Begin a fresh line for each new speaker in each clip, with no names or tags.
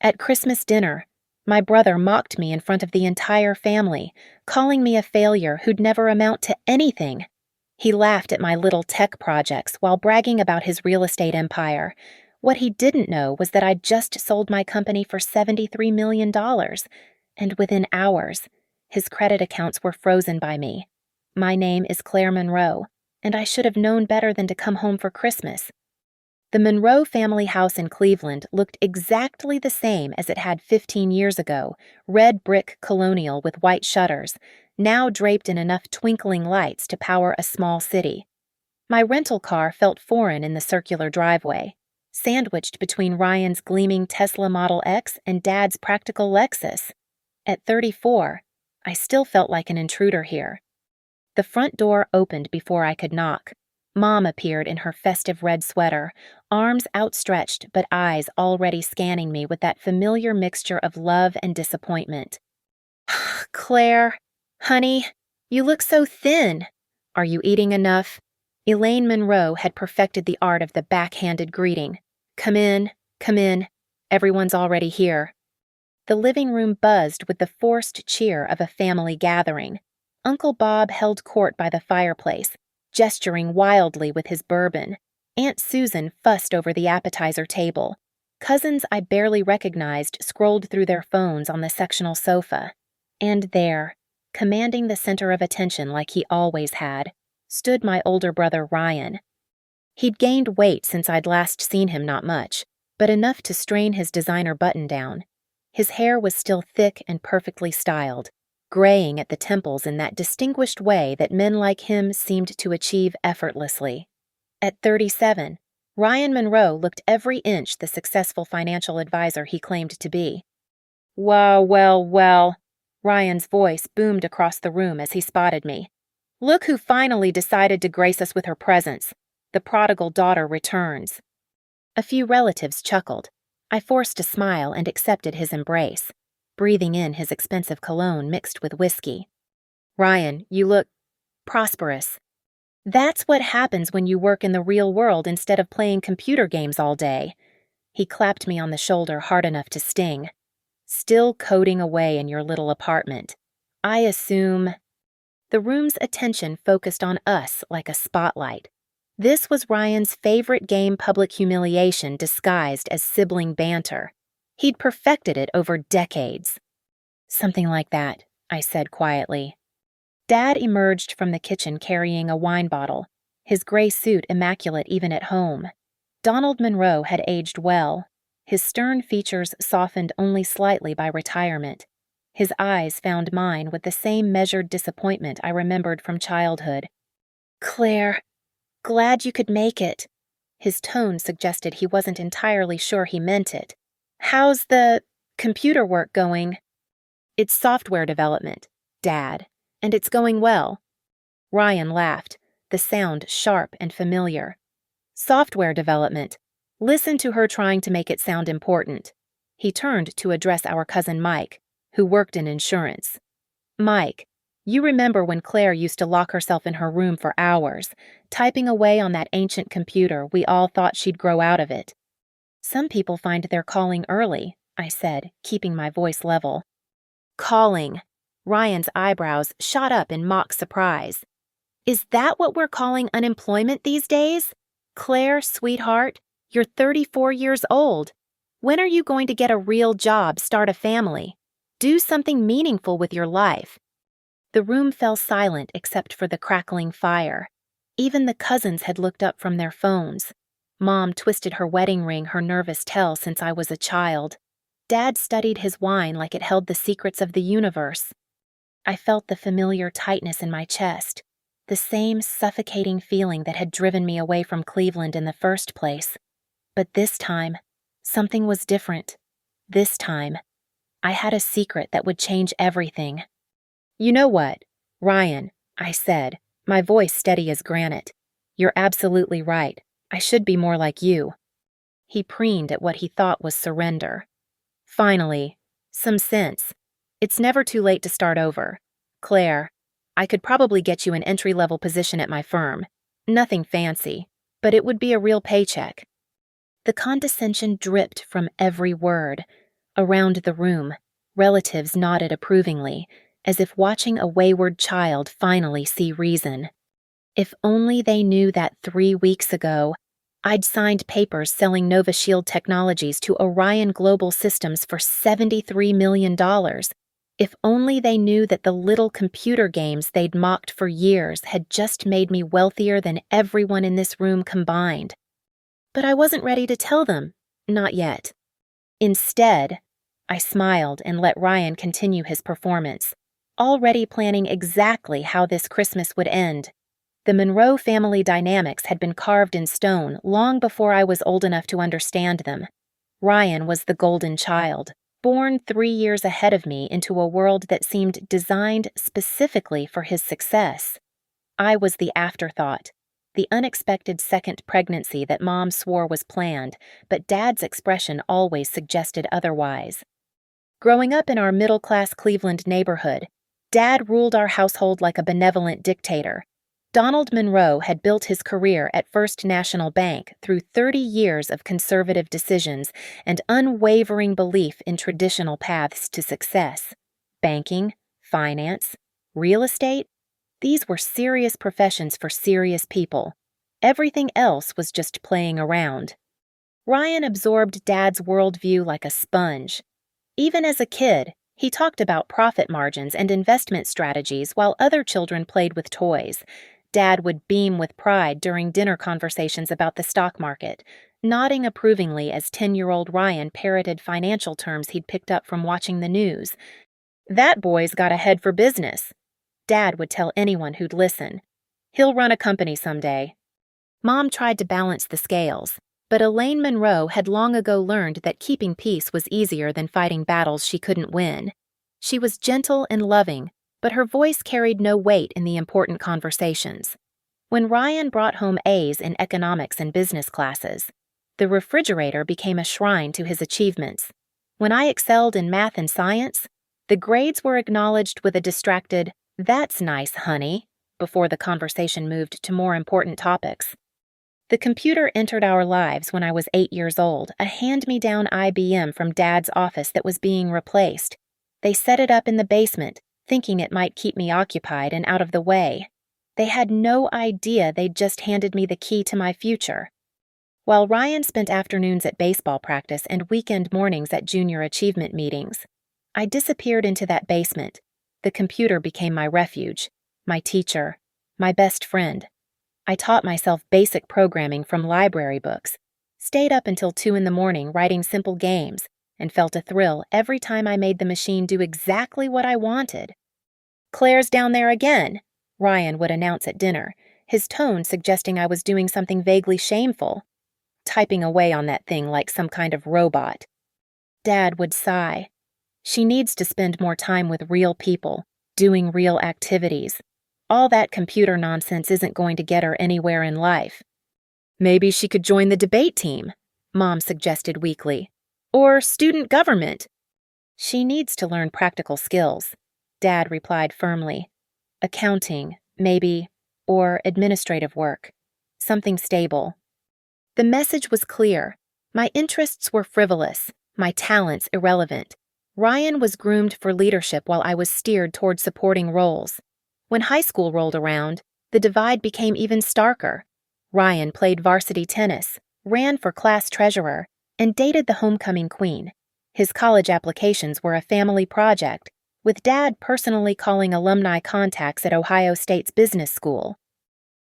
At Christmas dinner, my brother mocked me in front of the entire family, calling me a failure who'd never amount to anything. He laughed at my little tech projects while bragging about his real estate empire. What he didn't know was that I'd just sold my company for $73 million, and within hours, his credit accounts were frozen by me. My name is Claire Monroe, and I should have known better than to come home for Christmas. The Monroe family house in Cleveland looked exactly the same as it had 15 years ago, red brick colonial with white shutters, now draped in enough twinkling lights to power a small city. My rental car felt foreign in the circular driveway, sandwiched between Ryan's gleaming Tesla Model X and Dad's practical Lexus. At 34, I still felt like an intruder here. The front door opened before I could knock. Mom appeared in her festive red sweater, arms outstretched but eyes already scanning me with that familiar mixture of love and disappointment. "Claire, honey, you look so thin. Are you eating enough?" Elaine Monroe had perfected the art of the backhanded greeting. Come in, everyone's already here." The living room buzzed with the forced cheer of a family gathering. Uncle Bob held court by the fireplace, gesturing wildly with his bourbon. Aunt Susan fussed over the appetizer table. Cousins I barely recognized scrolled through their phones on the sectional sofa. And there, commanding the center of attention like he always had, stood my older brother Ryan. He'd gained weight since I'd last seen him, not much, but enough to strain his designer button-down. His hair was still thick and perfectly styled, graying at the temples in that distinguished way that men like him seemed to achieve effortlessly. At 37, Ryan Monroe looked every inch the successful financial advisor he claimed to be. Well, Ryan's voice boomed across the room as he spotted me. "Look who finally decided to grace us with her presence. The prodigal daughter returns." A few relatives chuckled. I forced a smile and accepted his embrace, breathing in his expensive cologne mixed with whiskey. "Ryan, you look prosperous." "That's what happens when you work in the real world instead of playing computer games all day." He clapped me on the shoulder hard enough to sting. "Still coding away in your little apartment. I assume—" The room's attention focused on us like a spotlight. This was Ryan's favorite game, public humiliation disguised as sibling banter. He'd perfected it over decades. "Something like that," I said quietly. Dad emerged from the kitchen carrying a wine bottle, his gray suit immaculate even at home. Donald Monroe had aged well, his stern features softened only slightly by retirement. His eyes found mine with the same measured disappointment I remembered from childhood. "Claire, glad you could make it." His tone suggested he wasn't entirely sure he meant it. "How's the computer work going?" "It's software development, Dad, and it's going well." Ryan laughed, the sound sharp and familiar. "Software development. Listen to her trying to make it sound important." He turned to address our cousin Mike, who worked in insurance. "Mike, you remember when Claire used to lock herself in her room for hours, typing away on that ancient computer we all thought she'd grow out of it?" "Some people find their calling early," I said, keeping my voice level. "Calling." Ryan's eyebrows shot up in mock surprise. "Is that what we're calling unemployment these days? Claire, sweetheart, you're 34 years old. When are you going to get a real job, start a family? Do something meaningful with your life?" The room fell silent except for the crackling fire. Even the cousins had looked up from their phones. Mom twisted her wedding ring her nervous tell since I was a child. Dad studied his wine like it held the secrets of the universe. I felt the familiar tightness in my chest, the same suffocating feeling that had driven me away from Cleveland in the first place. But this time, something was different. This time, I had a secret that would change everything. "You know what, Ryan," I said, my voice steady as granite. "You're absolutely right. I should be more like you." He preened at what he thought was surrender. "Finally, some sense. It's never too late to start over. Claire, I could probably get you an entry-level position at my firm. Nothing fancy, but it would be a real paycheck." The condescension dripped from every word. Around the room, relatives nodded approvingly, as if watching a wayward child finally see reason. If only they knew that 3 weeks ago, I'd signed papers selling Nova Shield Technologies to Orion Global Systems for $73 million. If only they knew that the little computer games they'd mocked for years had just made me wealthier than everyone in this room combined. But I wasn't ready to tell them, not yet. Instead, I smiled and let Ryan continue his performance, already planning exactly how this Christmas would end. The Monroe family dynamics had been carved in stone long before I was old enough to understand them. Ryan was the golden child, born 3 years ahead of me into a world that seemed designed specifically for his success. I was the afterthought, the unexpected second pregnancy that Mom swore was planned, but Dad's expression always suggested otherwise. Growing up in our middle-class Cleveland neighborhood, Dad ruled our household like a benevolent dictator. Donald Monroe had built his career at First National Bank through 30 years of conservative decisions and unwavering belief in traditional paths to success. Banking, finance, real estate, these were serious professions for serious people. Everything else was just playing around. Ryan absorbed Dad's worldview like a sponge. Even as a kid, he talked about profit margins and investment strategies while other children played with toys. Dad would beam with pride during dinner conversations about the stock market, nodding approvingly as 10-year-old Ryan parroted financial terms he'd picked up from watching the news. "That boy's got a head for business," Dad would tell anyone who'd listen. "He'll run a company someday." Mom tried to balance the scales, but Elaine Monroe had long ago learned that keeping peace was easier than fighting battles she couldn't win. She was gentle and loving, but her voice carried no weight in the important conversations. When Ryan brought home A's in economics and business classes, the refrigerator became a shrine to his achievements. When I excelled in math and science, the grades were acknowledged with a distracted, "That's nice, honey," before the conversation moved to more important topics. The computer entered our lives when I was 8 years old, a hand-me-down IBM from Dad's office that was being replaced. They set it up in the basement, thinking it might keep me occupied and out of the way. They had no idea they'd just handed me the key to my future. While Ryan spent afternoons at baseball practice and weekend mornings at junior achievement meetings, I disappeared into that basement. The computer became my refuge, my teacher, my best friend. I taught myself basic programming from library books, stayed up until 2 in the morning writing simple games, and felt a thrill every time I made the machine do exactly what I wanted. "Claire's down there again," Ryan would announce at dinner, his tone suggesting I was doing something vaguely shameful, typing away on that thing like some kind of robot. Dad would sigh. "She needs to spend more time with real people, doing real activities. All that computer nonsense isn't going to get her anywhere in life." "Maybe she could join the debate team," Mom suggested weakly. "Or student government." "She needs to learn practical skills," Dad replied firmly. "Accounting, maybe, or administrative work. Something stable." The message was clear. My interests were frivolous, my talents irrelevant. Ryan was groomed for leadership while I was steered toward supporting roles. When high school rolled around, the divide became even starker. Ryan played varsity tennis, ran for class treasurer, and dated the homecoming queen. His college applications were a family project, with Dad personally calling alumni contacts at Ohio State's business school.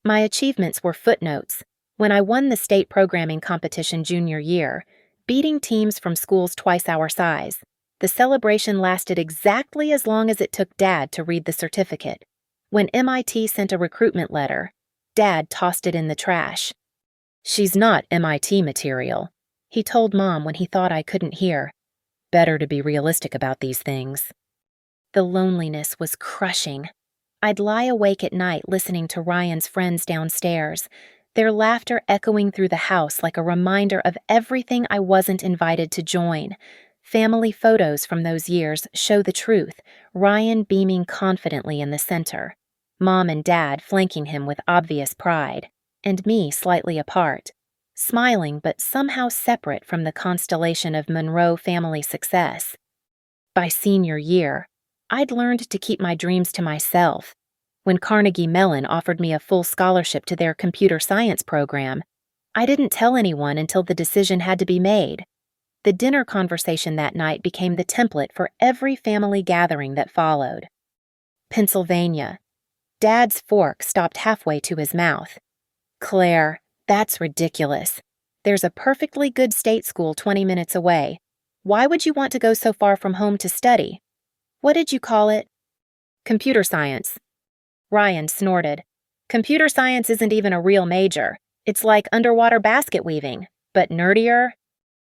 My achievements were footnotes. When I won the state programming competition junior year, beating teams from schools twice our size, the celebration lasted exactly as long as it took Dad to read the certificate. When MIT sent a recruitment letter, Dad tossed it in the trash. "She's not MIT material," he told Mom when he thought I couldn't hear. "Better to be realistic about these things." The loneliness was crushing. I'd lie awake at night listening to Ryan's friends downstairs, their laughter echoing through the house like a reminder of everything I wasn't invited to join. Family photos from those years show the truth, Ryan beaming confidently in the center, Mom and Dad flanking him with obvious pride, and me slightly apart. smiling but somehow separate from the constellation of Monroe family success. By senior year, I'd learned to keep my dreams to myself. When Carnegie Mellon offered me a full scholarship to their computer science program, I didn't tell anyone until the decision had to be made. The dinner conversation that night became the template for every family gathering that followed. Pennsylvania. Dad's fork stopped halfway to his mouth. Claire, that's ridiculous. There's a perfectly good state school 20 minutes away. Why would you want to go so far from home to study? What did you call it? Computer science. Ryan snorted. Computer science isn't even a real major. It's like underwater basket weaving, but nerdier.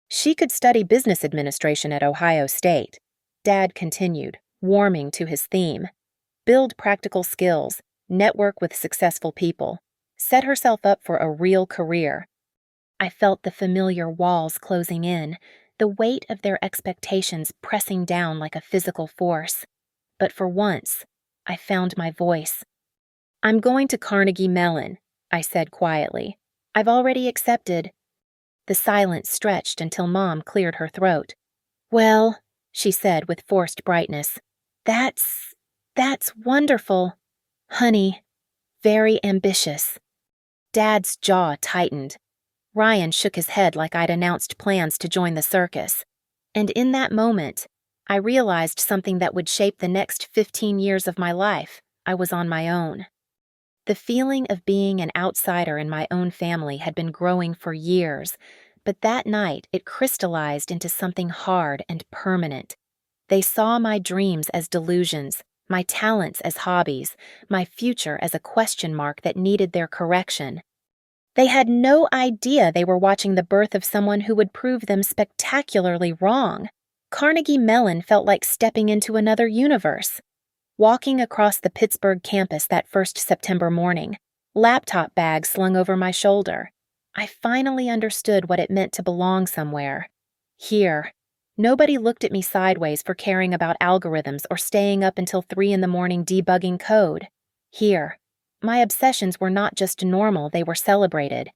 She could study business administration at Ohio State. Dad continued, warming to his theme. Build practical skills, network with successful people, set herself up for a real career. I felt the familiar walls closing in, the weight of their expectations pressing down like a physical force. But for once, I found my voice. I'm going to Carnegie Mellon, I said quietly. I've already accepted. The silence stretched until Mom cleared her throat. Well, she said with forced brightness, that's wonderful. Honey, very ambitious. Dad's jaw tightened. Ryan shook his head like I'd announced plans to join the circus. And in that moment, I realized something that would shape the next 15 years of my life. I was on my own. The feeling of being an outsider in my own family had been growing for years, but that night it crystallized into something hard and permanent. They saw my dreams as delusions, my talents as hobbies, my future as a question mark that needed their correction. They had no idea they were watching the birth of someone who would prove them spectacularly wrong. Carnegie Mellon felt like stepping into another universe. Walking across the Pittsburgh campus that first September morning, laptop bag slung over my shoulder, I finally understood what it meant to belong somewhere. Here. Nobody looked at me sideways for caring about algorithms or staying up until 3 a.m. debugging code. Here. My obsessions were not just normal, they were celebrated.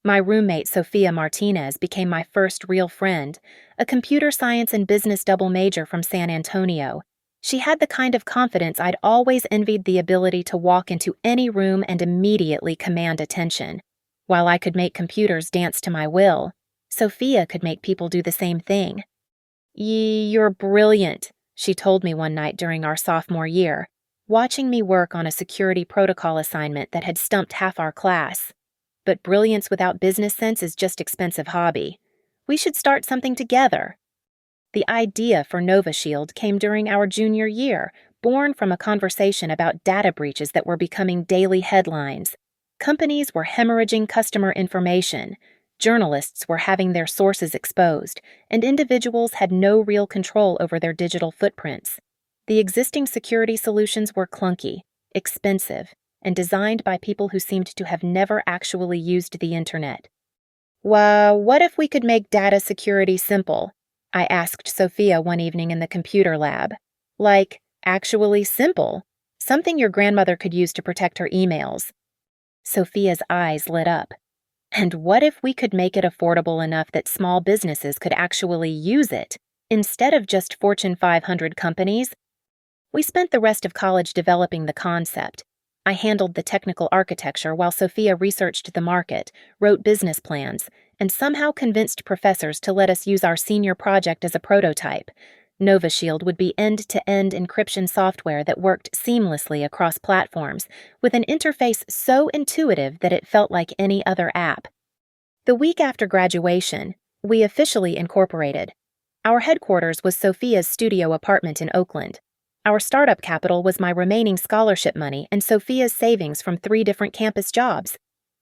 My roommate, Sophia Martinez, became my first real friend, a computer science and business double major from San Antonio. She had the kind of confidence I'd always envied, the ability to walk into any room and immediately command attention. While I could make computers dance to my will, Sophia could make people do the same thing. You're brilliant, she told me one night during our sophomore year, watching me work on a security protocol assignment that had stumped half our class. But brilliance without business sense is just expensive hobby. We should start something together. The idea for NovaShield came during our junior year, born from a conversation about data breaches that were becoming daily headlines. Companies were hemorrhaging customer information, journalists were having their sources exposed, and individuals had no real control over their digital footprints. The existing security solutions were clunky, expensive, and designed by people who seemed to have never actually used the internet. Well, what if we could make data security simple? I asked Sophia one evening in the computer lab. Like, actually simple. Something your grandmother could use to protect her emails. Sophia's eyes lit up. And what if we could make it affordable enough that small businesses could actually use it, instead of just Fortune 500 companies? We spent the rest of college developing the concept. I handled the technical architecture while Sophia researched the market, wrote business plans, and somehow convinced professors to let us use our senior project as a prototype. NovaShield would be end-to-end encryption software that worked seamlessly across platforms, with an interface so intuitive that it felt like any other app. The week after graduation, we officially incorporated. Our headquarters was Sophia's studio apartment in Oakland. Our startup capital was my remaining scholarship money and Sophia's savings from 3 different campus jobs.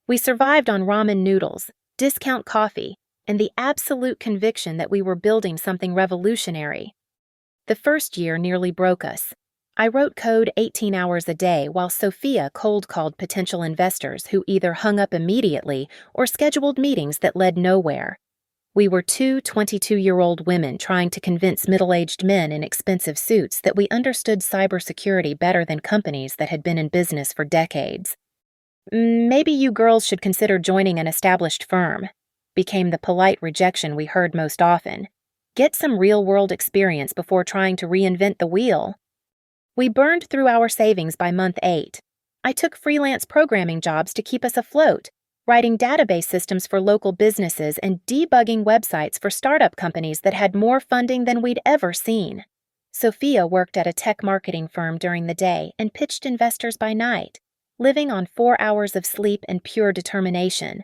We survived on ramen noodles, discount coffee, and the absolute conviction that we were building something revolutionary. The first year nearly broke us. I wrote code 18 hours a day while Sophia cold-called potential investors who either hung up immediately or scheduled meetings that led nowhere. We were 2 22-year-old women trying to convince middle-aged men in expensive suits that we understood cybersecurity better than companies that had been in business for decades. Maybe you girls should consider joining an established firm," became the polite rejection we heard most often. "Get some real-world experience before trying to reinvent the wheel." We burned through our savings by month 8. I took freelance programming jobs to keep us afloat, writing database systems for local businesses and debugging websites for startup companies that had more funding than we'd ever seen. Sophia worked at a tech marketing firm during the day and pitched investors by night, living on 4 hours of sleep and pure determination.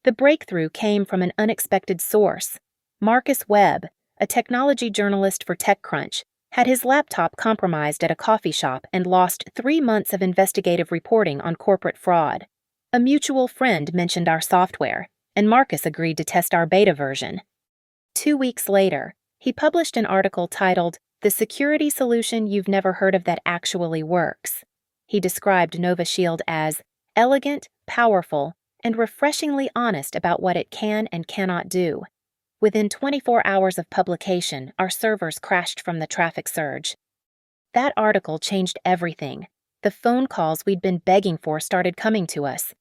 The breakthrough came from an unexpected source. Marcus Webb, a technology journalist for TechCrunch, had his laptop compromised at a coffee shop and lost 3 months of investigative reporting on corporate fraud. A mutual friend mentioned our software, and Marcus agreed to test our beta version. 2 weeks later, he published an article titled, "The Security Solution You've Never Heard of That Actually Works." He described Nova Shield as elegant, powerful, and refreshingly honest about what it can and cannot do. Within 24 hours of publication, our servers crashed from the traffic surge. That article changed everything. The phone calls we'd been begging for started coming to us.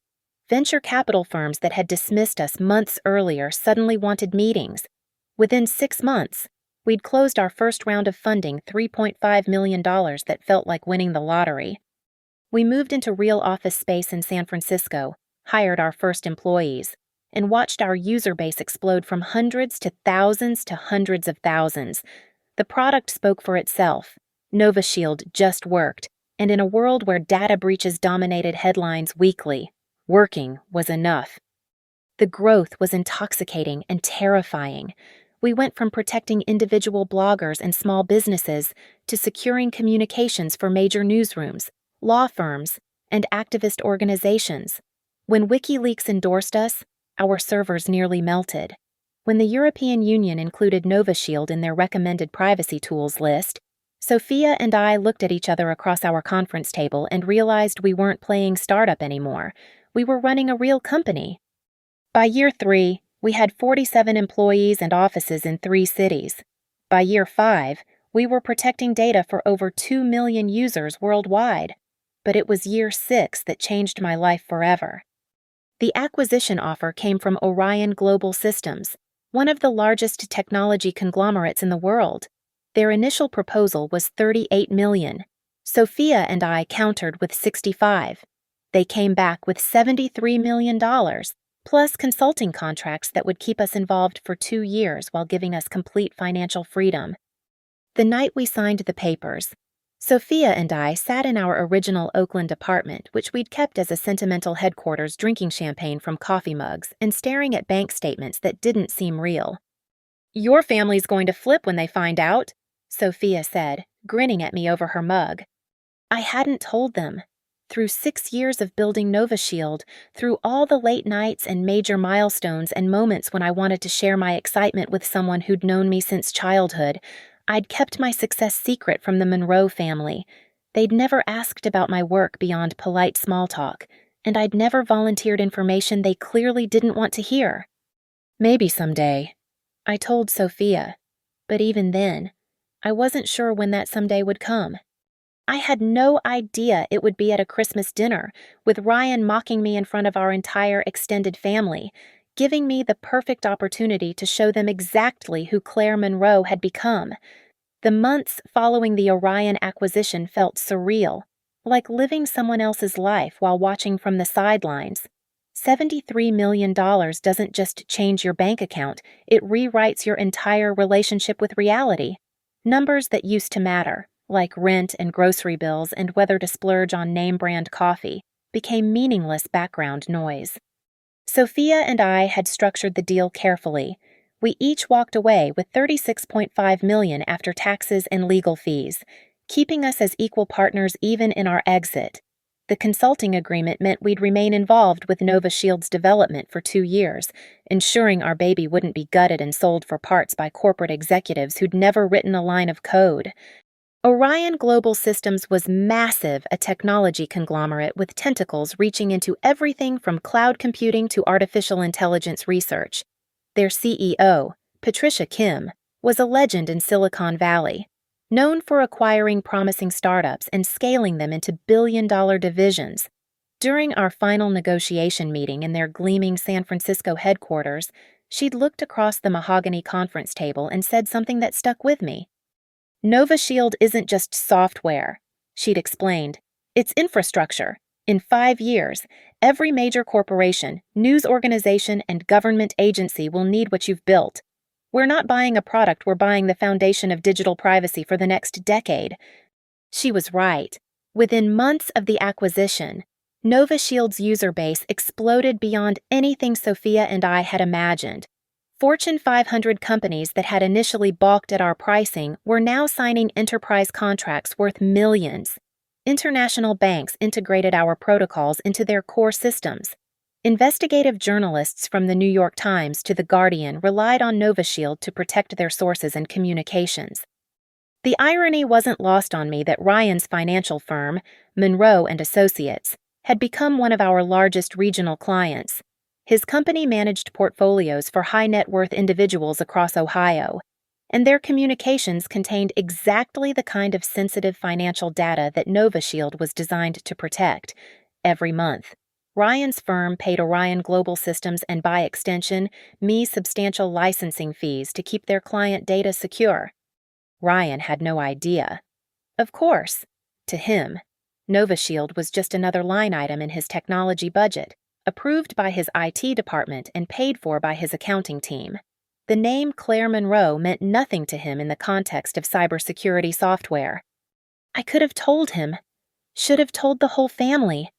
Venture capital firms that had dismissed us months earlier suddenly wanted meetings. Within 6 months, we'd closed our first round of funding, $3.5 million that felt like winning the lottery. We moved into real office space in San Francisco, hired our first employees, and watched our user base explode from hundreds to thousands to hundreds of thousands. The product spoke for itself. Nova Shield just worked, and in a world where data breaches dominated headlines weekly, working was enough. The growth was intoxicating and terrifying. We went from protecting individual bloggers and small businesses to securing communications for major newsrooms, law firms, and activist organizations. When WikiLeaks endorsed us, our servers nearly melted. When the European Union included Nova Shield in their recommended privacy tools list, Sophia and I looked at each other across our conference table and realized we weren't playing startup anymore. We were running a real company. By year 3, we had 47 employees and offices in 3 cities. By year 5, we were protecting data for over 2 million users worldwide. But it was year 6 that changed my life forever. The acquisition offer came from Orion Global Systems, one of the largest technology conglomerates in the world. Their initial proposal was $38 million. Sophia and I countered with $65. They came back with $73 million, plus consulting contracts that would keep us involved for 2 years while giving us complete financial freedom. The night we signed the papers, Sophia and I sat in our original Oakland apartment, which we'd kept as a sentimental headquarters, drinking champagne from coffee mugs and staring at bank statements that didn't seem real. "Your family's going to flip when they find out," Sophia said, grinning at me over her mug. I hadn't told them. Through 6 years of building Nova Shield, through all the late nights and major milestones and moments when I wanted to share my excitement with someone who'd known me since childhood, I'd kept my success secret from the Monroe family. They'd never asked about my work beyond polite small talk, and I'd never volunteered information they clearly didn't want to hear. "Maybe someday," I told Sophia, but even then, I wasn't sure when that someday would come. I had no idea it would be at a Christmas dinner, with Ryan mocking me in front of our entire extended family, giving me the perfect opportunity to show them exactly who Claire Monroe had become. The months following the Orion acquisition felt surreal, like living someone else's life while watching from the sidelines. $73 million doesn't just change your bank account, it rewrites your entire relationship with reality. Numbers that used to matter, like rent and grocery bills and whether to splurge on name-brand coffee, became meaningless background noise. Sophia and I had structured the deal carefully. We each walked away with $36.5 million after taxes and legal fees, keeping us as equal partners even in our exit. The consulting agreement meant we'd remain involved with Nova Shield's development for 2 years, ensuring our baby wouldn't be gutted and sold for parts by corporate executives who'd never written a line of code. Orion Global Systems was massive, a technology conglomerate with tentacles reaching into everything from cloud computing to artificial intelligence research. Their CEO, Patricia Kim, was a legend in Silicon Valley, known for acquiring promising startups and scaling them into billion-dollar divisions. During our final negotiation meeting in their gleaming San Francisco headquarters, she'd looked across the mahogany conference table and said something that stuck with me. Nova Shield isn't just software, she'd explained. It's infrastructure. In 5 years, every major corporation, news organization, and government agency will need what you've built. We're not buying a product, we're buying the foundation of digital privacy for the next decade. She was right. Within months of the acquisition, Nova Shield's user base exploded beyond anything Sophia and I had imagined. Fortune 500 companies that had initially balked at our pricing were now signing enterprise contracts worth millions. International banks integrated our protocols into their core systems. Investigative journalists from the New York Times to The Guardian relied on Nova Shield to protect their sources and communications. The irony wasn't lost on me that Ryan's financial firm, Monroe and Associates, had become one of our largest regional clients. His company managed portfolios for high-net-worth individuals across Ohio, and their communications contained exactly the kind of sensitive financial data that Nova Shield was designed to protect. Every month, Ryan's firm paid Orion Global Systems and, by extension, me substantial licensing fees to keep their client data secure. Ryan had no idea. Of course, to him, Nova Shield was just another line item in his technology budget, approved by his IT department and paid for by his accounting team. The name Claire Monroe meant nothing to him in the context of cybersecurity software. I could have told him, should have told the whole family.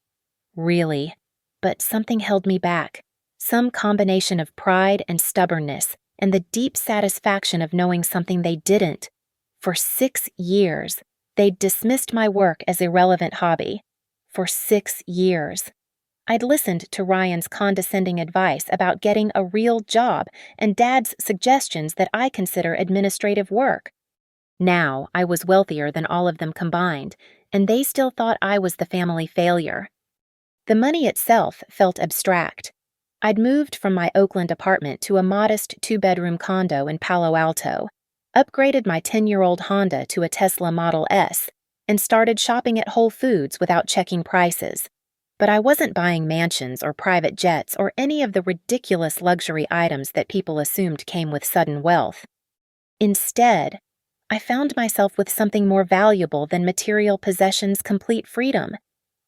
Really, but something held me back. Some combination of pride and stubbornness, and the deep satisfaction of knowing something they didn't. For 6 years, they'd dismissed my work as irrelevant hobby. For 6 years. I'd listened to Ryan's condescending advice about getting a real job and Dad's suggestions that I consider administrative work. Now I was wealthier than all of them combined, and they still thought I was the family failure. The money itself felt abstract. I'd moved from my Oakland apartment to a modest 2-bedroom condo in Palo Alto, upgraded my 10-year-old Honda to a Tesla Model S, and started shopping at Whole Foods without checking prices. But I wasn't buying mansions or private jets or any of the ridiculous luxury items that people assumed came with sudden wealth. Instead, I found myself with something more valuable than material possessions: complete freedom.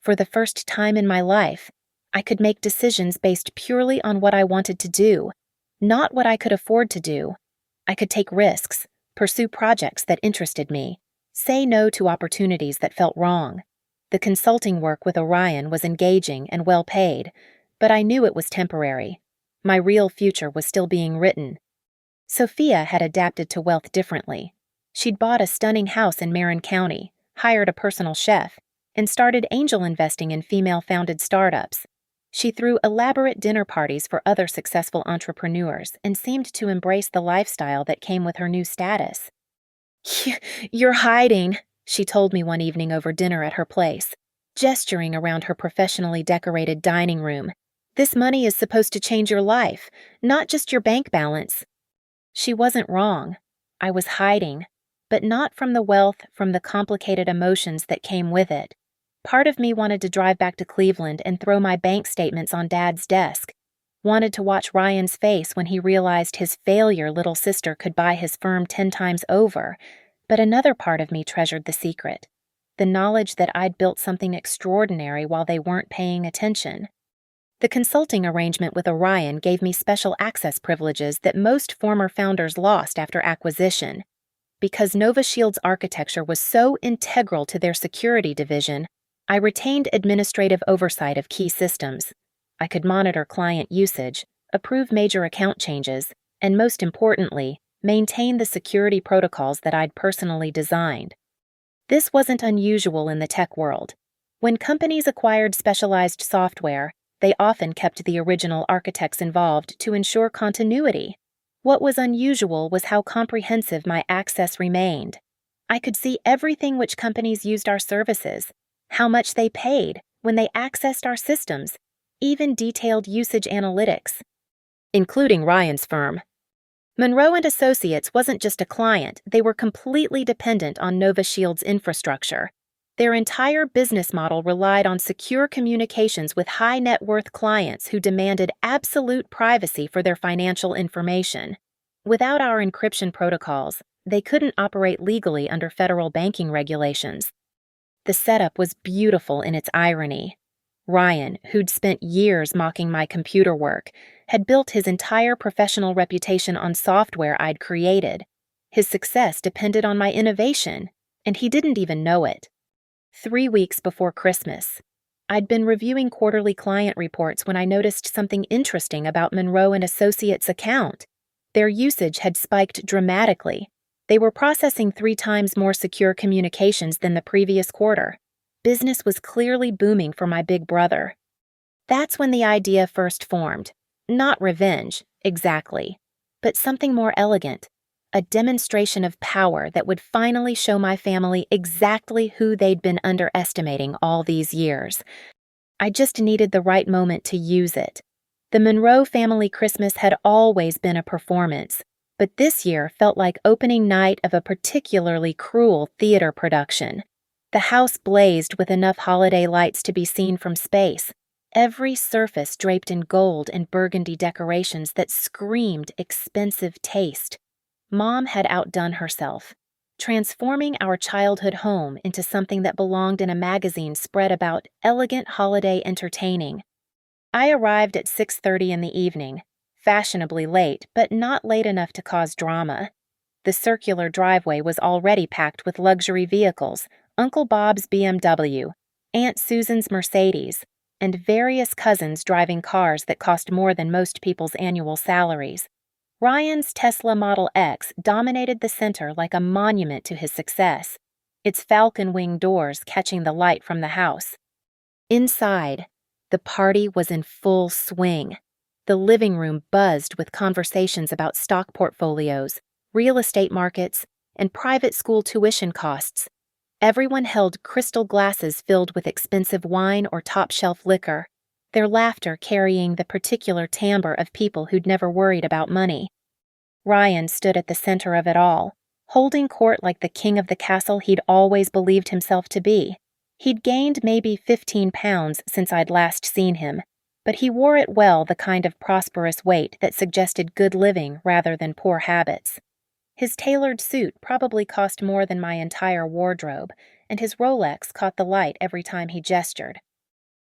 For the first time in my life, I could make decisions based purely on what I wanted to do, not what I could afford to do. I could take risks, pursue projects that interested me, say no to opportunities that felt wrong. The consulting work with Orion was engaging and well paid, but I knew it was temporary. My real future was still being written. Sophia had adapted to wealth differently. She'd bought a stunning house in Marin County, hired a personal chef, and started angel investing in female-founded startups. She threw elaborate dinner parties for other successful entrepreneurs and seemed to embrace the lifestyle that came with her new status. "You're hiding," she told me one evening over dinner at her place, gesturing around her professionally decorated dining room. "This money is supposed to change your life, not just your bank balance." She wasn't wrong. I was hiding, but not from the wealth, from the complicated emotions that came with it. Part of me wanted to drive back to Cleveland and throw my bank statements on Dad's desk, wanted to watch Ryan's face when he realized his failure little sister could buy his firm 10 times over, but another part of me treasured the secret, the knowledge that I'd built something extraordinary while they weren't paying attention. The consulting arrangement with Orion gave me special access privileges that most former founders lost after acquisition. Because Nova Shield's architecture was so integral to their security division, I retained administrative oversight of key systems. I could monitor client usage, approve major account changes, and most importantly, maintain the security protocols that I'd personally designed. This wasn't unusual in the tech world. When companies acquired specialized software, they often kept the original architects involved to ensure continuity. What was unusual was how comprehensive my access remained. I could see everything which companies used our services, how much they paid when they accessed our systems, even detailed usage analytics, including Ryan's firm. Monroe and Associates wasn't just a client, they were completely dependent on Nova Shield's infrastructure. Their entire business model relied on secure communications with high net worth clients who demanded absolute privacy for their financial information. Without our encryption protocols, they couldn't operate legally under federal banking regulations. The setup was beautiful in its irony. Ryan, who'd spent years mocking my computer work, had built his entire professional reputation on software I'd created. His success depended on my innovation, and he didn't even know it. 3 weeks before Christmas, I'd been reviewing quarterly client reports when I noticed something interesting about Monroe and Associates' account. Their usage had spiked dramatically. They were processing 3 times more secure communications than the previous quarter. Business was clearly booming for my big brother. That's when the idea first formed. Not revenge, exactly, but something more elegant. A demonstration of power that would finally show my family exactly who they'd been underestimating all these years. I just needed the right moment to use it. The Monroe family Christmas had always been a performance, but this year felt like opening night of a particularly cruel theater production. The house blazed with enough holiday lights to be seen from space, every surface draped in gold and burgundy decorations that screamed expensive taste. Mom had outdone herself, transforming our childhood home into something that belonged in a magazine spread about elegant holiday entertaining. I arrived at 6:30 in the evening, fashionably late, but not late enough to cause drama. The circular driveway was already packed with luxury vehicles, Uncle Bob's BMW, Aunt Susan's Mercedes, and various cousins driving cars that cost more than most people's annual salaries. Ryan's Tesla Model X dominated the center like a monument to his success, its falcon wing doors catching the light from the house. Inside, the party was in full swing. The living room buzzed with conversations about stock portfolios, real estate markets, and private school tuition costs. Everyone held crystal glasses filled with expensive wine or top-shelf liquor, their laughter carrying the particular timbre of people who'd never worried about money. Ryan stood at the center of it all, holding court like the king of the castle he'd always believed himself to be. He'd gained maybe 15 pounds since I'd last seen him, but he wore it well, the kind of prosperous weight that suggested good living rather than poor habits. His tailored suit probably cost more than my entire wardrobe, and his Rolex caught the light every time he gestured.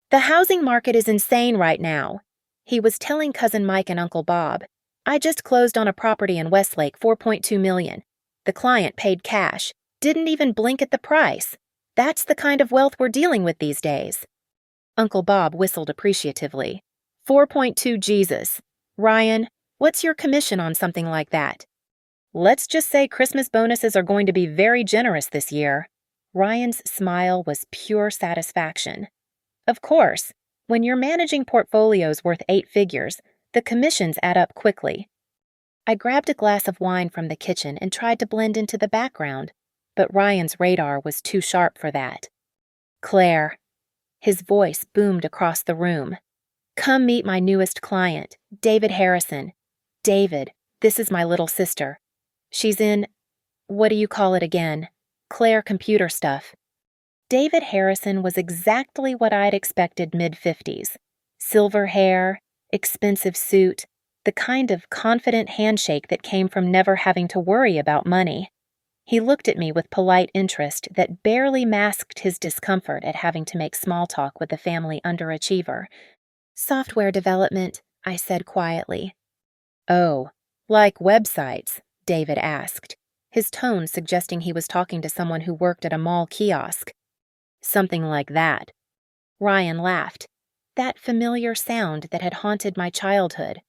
"The housing market is insane right now," he was telling Cousin Mike and Uncle Bob. "I just closed on a property in Westlake, $4.2 million. The client paid cash, didn't even blink at the price. That's the kind of wealth we're dealing with these days." Uncle Bob whistled appreciatively. 4.2 Jesus. Ryan, what's your commission on something like that? "Let's just say Christmas bonuses are going to be very generous this year." Ryan's smile was pure satisfaction. "Of course, when you're managing portfolios worth 8 figures, the commissions add up quickly." I grabbed a glass of wine from the kitchen and tried to blend into the background, but Ryan's radar was too sharp for that. "Claire." His voice boomed across the room. "Come meet my newest client, David Harrison. David, this is my little sister. She's in, what do you call it again? Claire computer stuff." David Harrison was exactly what I'd expected mid-50s. Silver hair, expensive suit, the kind of confident handshake that came from never having to worry about money. He looked at me with polite interest that barely masked his discomfort at having to make small talk with a family underachiever. "Software development," I said quietly. "Oh, like websites?" David asked, his tone suggesting he was talking to someone who worked at a mall kiosk. "Something like that." Ryan laughed, that familiar sound that had haunted my childhood.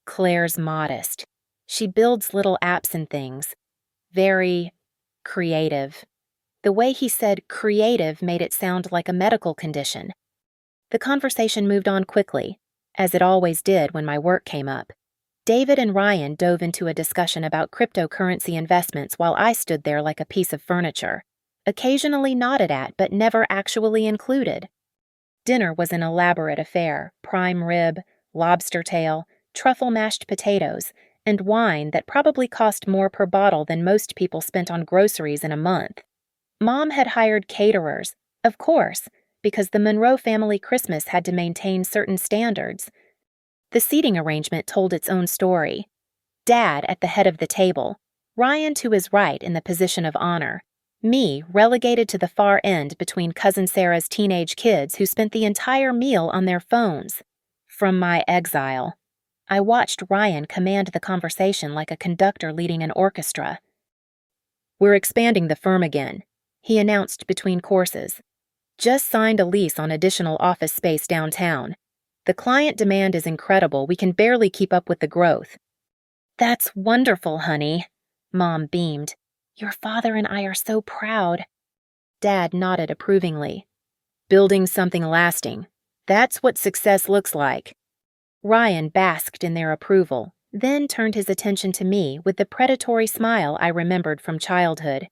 "Claire's modest. She builds little apps and things. Very creative." The way he said creative made it sound like a medical condition. The conversation moved on quickly, as it always did when my work came up. David and Ryan dove into a discussion about cryptocurrency investments while I stood there like a piece of furniture, occasionally nodded at but never actually included. Dinner was an elaborate affair: prime rib, lobster tail, truffle mashed potatoes, and wine that probably cost more per bottle than most people spent on groceries in a month. Mom had hired caterers, Of course, because the Monroe family Christmas had to maintain certain standards. The seating arrangement told its own story. Dad at the head of the table, Ryan to his right in the position of honor, me relegated to the far end between Cousin Sarah's teenage kids who spent the entire meal on their phones. From my exile, I watched Ryan command the conversation like a conductor leading an orchestra. "We're expanding the firm again," he announced between courses. "Just signed a lease on additional office space downtown. The client demand is incredible. We can barely keep up with the growth." "That's wonderful, honey," Mom beamed. "Your father and I are so proud." Dad nodded approvingly. "Building something lasting. That's what success looks like." Ryan basked in their approval, then turned his attention to me with the predatory smile I remembered from childhood.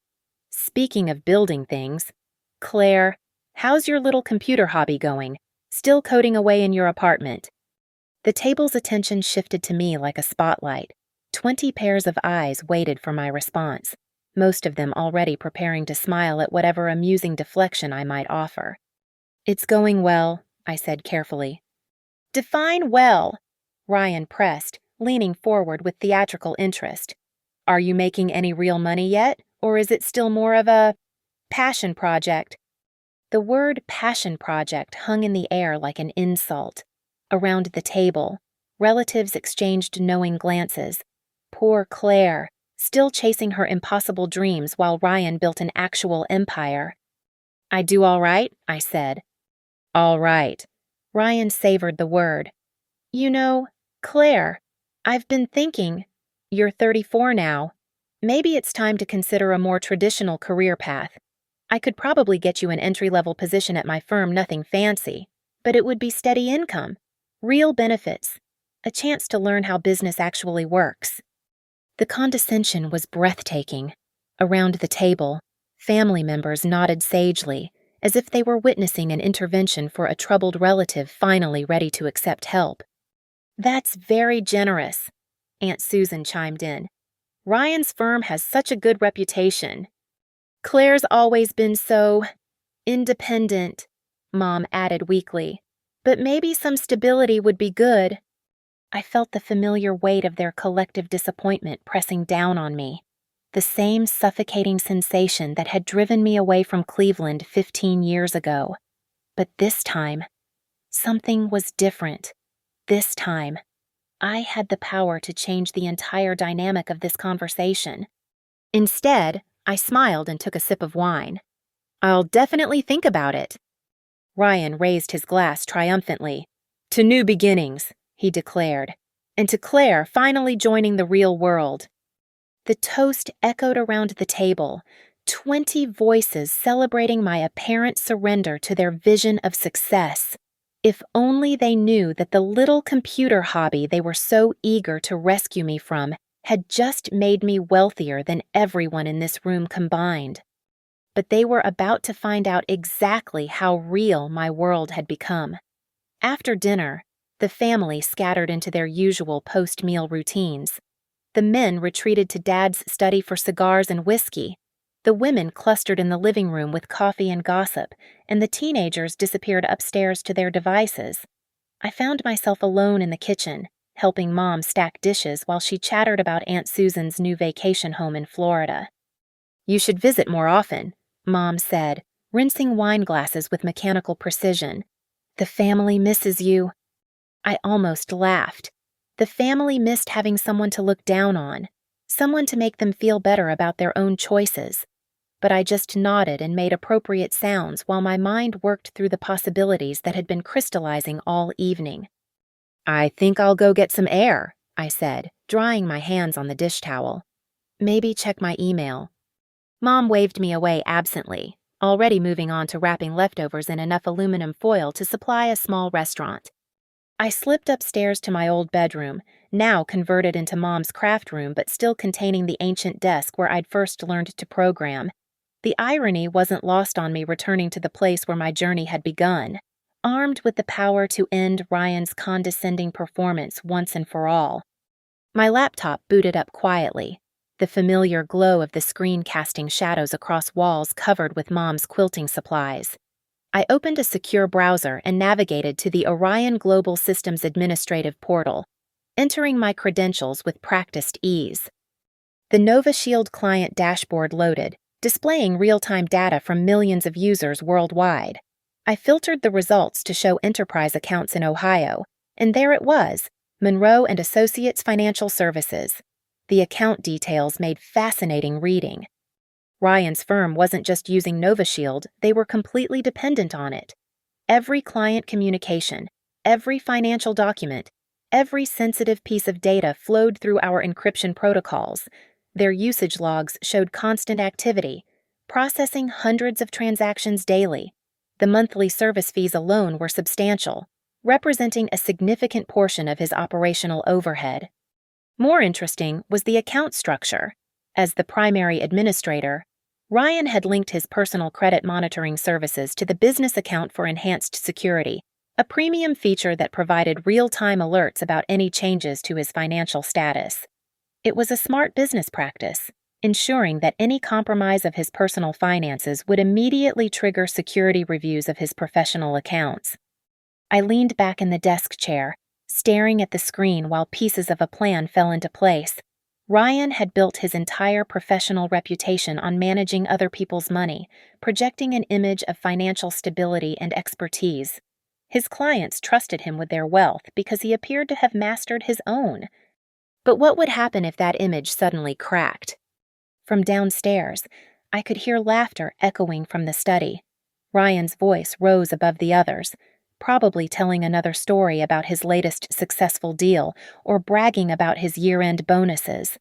"Speaking of building things, Claire, how's your little computer hobby going? Still coding away in your apartment?" The table's attention shifted to me like a spotlight. 20 pairs of eyes waited for my response, most of them already preparing to smile at whatever amusing deflection I might offer. "It's going well," I said carefully. "Define well," Ryan pressed, leaning forward with theatrical interest. "Are you making any real money yet, or is it still more of a passion project?" The word passion project hung in the air like an insult. Around the table, relatives exchanged knowing glances. Poor Claire, still chasing her impossible dreams while Ryan built an actual empire. "I do all right," I said. "All right." Ryan savored the word. "You know, Claire, I've been thinking, you're 34 now. Maybe it's time to consider a more traditional career path. I could probably get you an entry-level position at my firm, nothing fancy, but it would be steady income, real benefits, a chance to learn how business actually works." The condescension was breathtaking. Around the table, family members nodded sagely, as if they were witnessing an intervention for a troubled relative finally ready to accept help. "That's very generous," Aunt Susan chimed in. "Ryan's firm has such a good reputation." "Claire's always been so independent," Mom added weakly. "But maybe some stability would be good." I felt the familiar weight of their collective disappointment pressing down on me, the same suffocating sensation that had driven me away from Cleveland 15 years ago. But this time, something was different. This time, I had the power to change the entire dynamic of this conversation. Instead, I smiled and took a sip of wine. "I'll definitely think about it." Ryan raised his glass triumphantly. "To new beginnings," he declared, "and to Claire finally joining the real world." The toast echoed around the table, 20 voices celebrating my apparent surrender to their vision of success. If only they knew that the little computer hobby they were so eager to rescue me from had just made me wealthier than everyone in this room combined. But they were about to find out exactly how real my world had become. After dinner, the family scattered into their usual post-meal routines. The men retreated to Dad's study for cigars and whiskey. The women clustered in the living room with coffee and gossip, and the teenagers disappeared upstairs to their devices. I found myself alone in the kitchen, helping Mom stack dishes while she chattered about Aunt Susan's new vacation home in Florida. "You should visit more often," Mom said, rinsing wine glasses with mechanical precision. "The family misses you." I almost laughed. The family missed having someone to look down on, someone to make them feel better about their own choices. But I just nodded and made appropriate sounds while my mind worked through the possibilities that had been crystallizing all evening. "I think I'll go get some air," I said, drying my hands on the dish towel. "Maybe check my email." Mom waved me away absently, already moving on to wrapping leftovers in enough aluminum foil to supply a small restaurant. I slipped upstairs to my old bedroom, now converted into Mom's craft room but still containing the ancient desk where I'd first learned to program. The irony wasn't lost on me returning to the place where my journey had begun, armed with the power to end Ryan's condescending performance once and for all. My laptop booted up quietly, the familiar glow of the screen casting shadows across walls covered with Mom's quilting supplies. I opened a secure browser and navigated to the Orion Global Systems Administrative portal, entering my credentials with practiced ease. The Nova Shield client dashboard loaded, displaying real-time data from millions of users worldwide. I filtered the results to show enterprise accounts in Ohio, and there it was, Monroe and Associates Financial Services. The account details made fascinating reading. Ryan's firm wasn't just using NovaShield, they were completely dependent on it. Every client communication, every financial document, every sensitive piece of data flowed through our encryption protocols. Their usage logs showed constant activity, processing hundreds of transactions daily. The monthly service fees alone were substantial, representing a significant portion of his operational overhead. More interesting was the account structure. As the primary administrator, Ryan had linked his personal credit monitoring services to the business account for enhanced security, a premium feature that provided real-time alerts about any changes to his financial status. It was a smart business practice, ensuring that any compromise of his personal finances would immediately trigger security reviews of his professional accounts. I leaned back in the desk chair, staring at the screen while pieces of a plan fell into place. Ryan had built his entire professional reputation on managing other people's money, projecting an image of financial stability and expertise. His clients trusted him with their wealth because he appeared to have mastered his own. But what would happen if that image suddenly cracked? From downstairs, I could hear laughter echoing from the study. Ryan's voice rose above the others, probably telling another story about his latest successful deal or bragging about his year-end bonuses.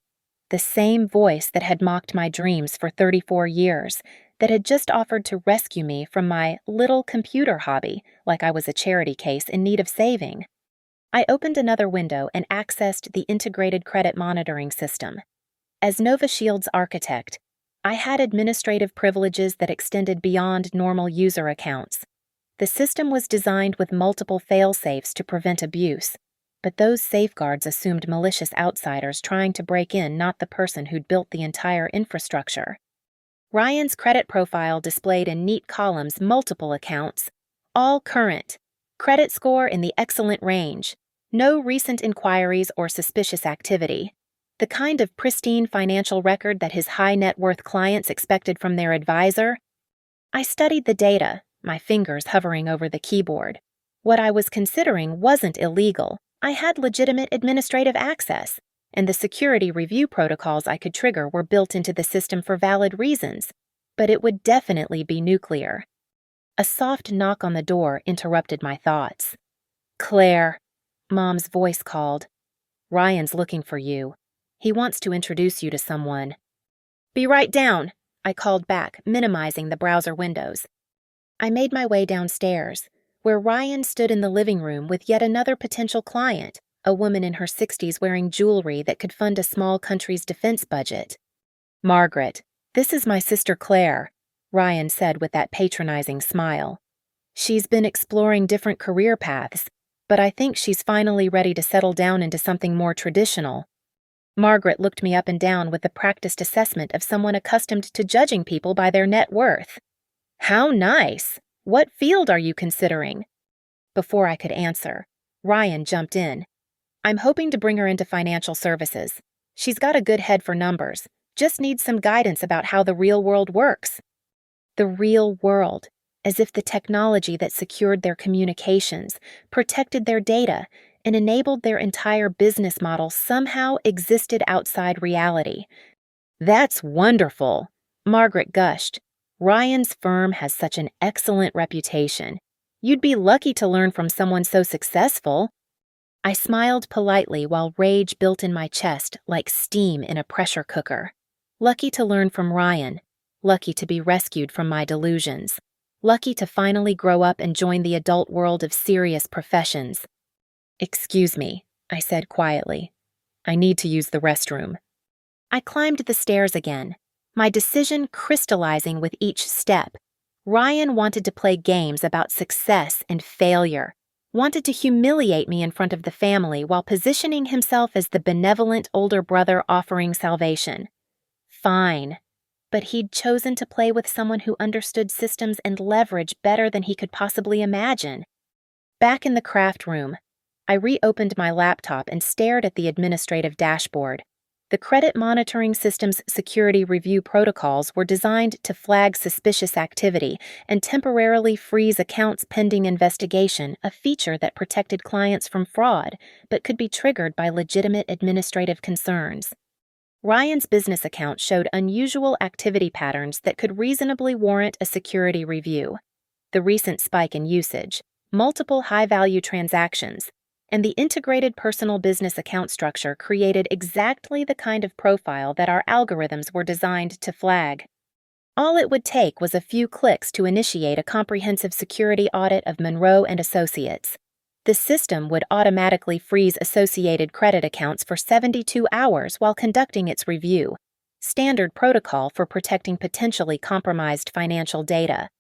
The same voice that had mocked my dreams for 34 years, that had just offered to rescue me from my little computer hobby like I was a charity case in need of saving. I opened another window and accessed the integrated credit monitoring system. As NovaShield's architect, I had administrative privileges that extended beyond normal user accounts. The system was designed with multiple fail-safes to prevent abuse, but those safeguards assumed malicious outsiders trying to break in, not the person who'd built the entire infrastructure. Ryan's credit profile displayed in neat columns multiple accounts, all current, credit score in the excellent range, no recent inquiries or suspicious activity, the kind of pristine financial record that his high-net-worth clients expected from their advisor. I studied the data, my fingers hovering over the keyboard. What I was considering wasn't illegal. I had legitimate administrative access, and the security review protocols I could trigger were built into the system for valid reasons, but it would definitely be nuclear. A soft knock on the door interrupted my thoughts. "Claire," Mom's voice called. "Ryan's looking for you. He wants to introduce you to someone." "Be right down," I called back, minimizing the browser windows. I made my way downstairs, where Ryan stood in the living room with yet another potential client, a woman in her 60s wearing jewelry that could fund a small country's defense budget. "Margaret, this is my sister Claire," Ryan said with that patronizing smile. "She's been exploring different career paths, but I think she's finally ready to settle down into something more traditional." Margaret looked me up and down with the practiced assessment of someone accustomed to judging people by their net worth. "How nice! What field are you considering?" Before I could answer, Ryan jumped in. "I'm hoping to bring her into financial services. She's got a good head for numbers, just needs some guidance about how the real world works." The real world, as if the technology that secured their communications, protected their data, and enabled their entire business model somehow existed outside reality. "That's wonderful," Margaret gushed. "Ryan's firm has such an excellent reputation. You'd be lucky to learn from someone so successful." I smiled politely while rage built in my chest like steam in a pressure cooker. Lucky to learn from Ryan. Lucky to be rescued from my delusions. Lucky to finally grow up and join the adult world of serious professions. "Excuse me," I said quietly. "I need to use the restroom." I climbed the stairs again, my decision crystallizing with each step. Ryan wanted to play games about success and failure, wanted to humiliate me in front of the family while positioning himself as the benevolent older brother offering salvation. Fine. But he'd chosen to play with someone who understood systems and leverage better than he could possibly imagine. Back in the craft room, I reopened my laptop and stared at the administrative dashboard. The credit monitoring system's security review protocols were designed to flag suspicious activity and temporarily freeze accounts pending investigation, a feature that protected clients from fraud but could be triggered by legitimate administrative concerns. Ryan's business account showed unusual activity patterns that could reasonably warrant a security review. The recent spike in usage, multiple high-value transactions, and the integrated personal business account structure created exactly the kind of profile that our algorithms were designed to flag. All it would take was a few clicks to initiate a comprehensive security audit of Monroe and Associates. The system would automatically freeze associated credit accounts for 72 hours while conducting its review, standard protocol for protecting potentially compromised financial data.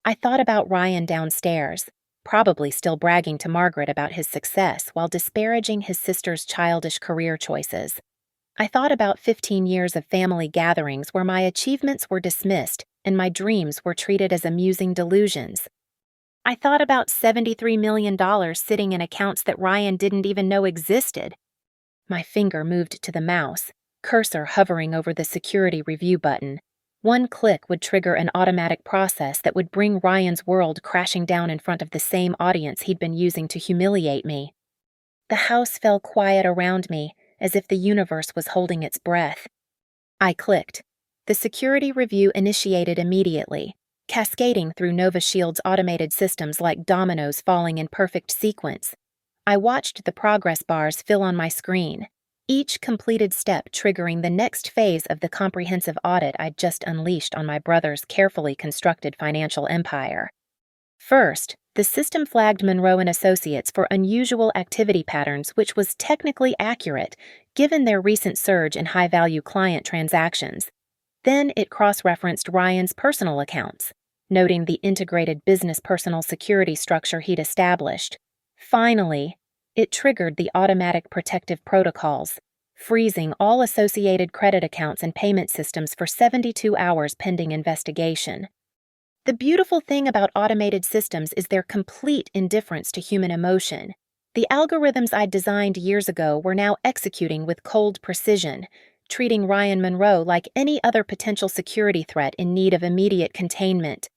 I thought about Ryan downstairs, probably still bragging to Margaret about his success while disparaging his sister's childish career choices. I thought about 15 years of family gatherings where my achievements were dismissed and my dreams were treated as amusing delusions. I thought about $73 million sitting in accounts that Ryan didn't even know existed. My finger moved to the mouse, cursor hovering over the security review button. One click would trigger an automatic process that would bring Ryan's world crashing down in front of the same audience he'd been using to humiliate me. The house fell quiet around me, as if the universe was holding its breath. I clicked. The security review initiated immediately, cascading through Nova Shield's automated systems like dominoes falling in perfect sequence. I watched the progress bars fill on my screen, each completed step triggering the next phase of the comprehensive audit I'd just unleashed on my brother's carefully constructed financial empire. First, the system flagged Monroe and Associates for unusual activity patterns, which was technically accurate, given their recent surge in high-value client transactions. Then it cross-referenced Ryan's personal accounts, noting the integrated business personal security structure he'd established. Finally, it triggered the automatic protective protocols, freezing all associated credit accounts and payment systems for 72 hours pending investigation. The beautiful thing about automated systems is their complete indifference to human emotion. The algorithms I'd designed years ago were now executing with cold precision, treating Ryan Monroe like any other potential security threat in need of immediate containment.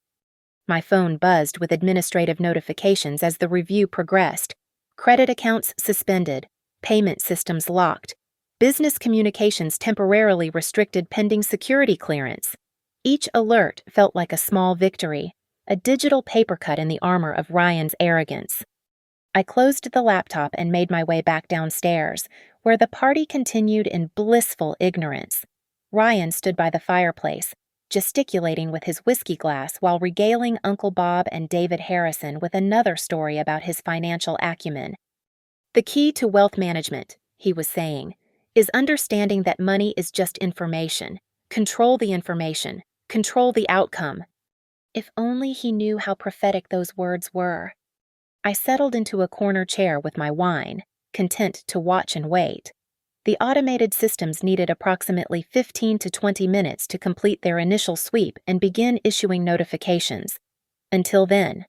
My phone buzzed with administrative notifications as the review progressed. Credit accounts suspended, payment systems locked, business communications temporarily restricted pending security clearance. Each alert felt like a small victory, a digital papercut in the armor of Ryan's arrogance. I closed the laptop and made my way back downstairs, where the party continued in blissful ignorance. Ryan stood by the fireplace, gesticulating with his whiskey glass while regaling Uncle Bob and David Harrison with another story about his financial acumen. "The key to wealth management," he was saying, "is understanding that money is just information. Control the information. Control the outcome." If only he knew how prophetic those words were. I settled into a corner chair with my wine, content to watch and wait. The automated systems needed approximately 15 to 20 minutes to complete their initial sweep and begin issuing notifications. Until then,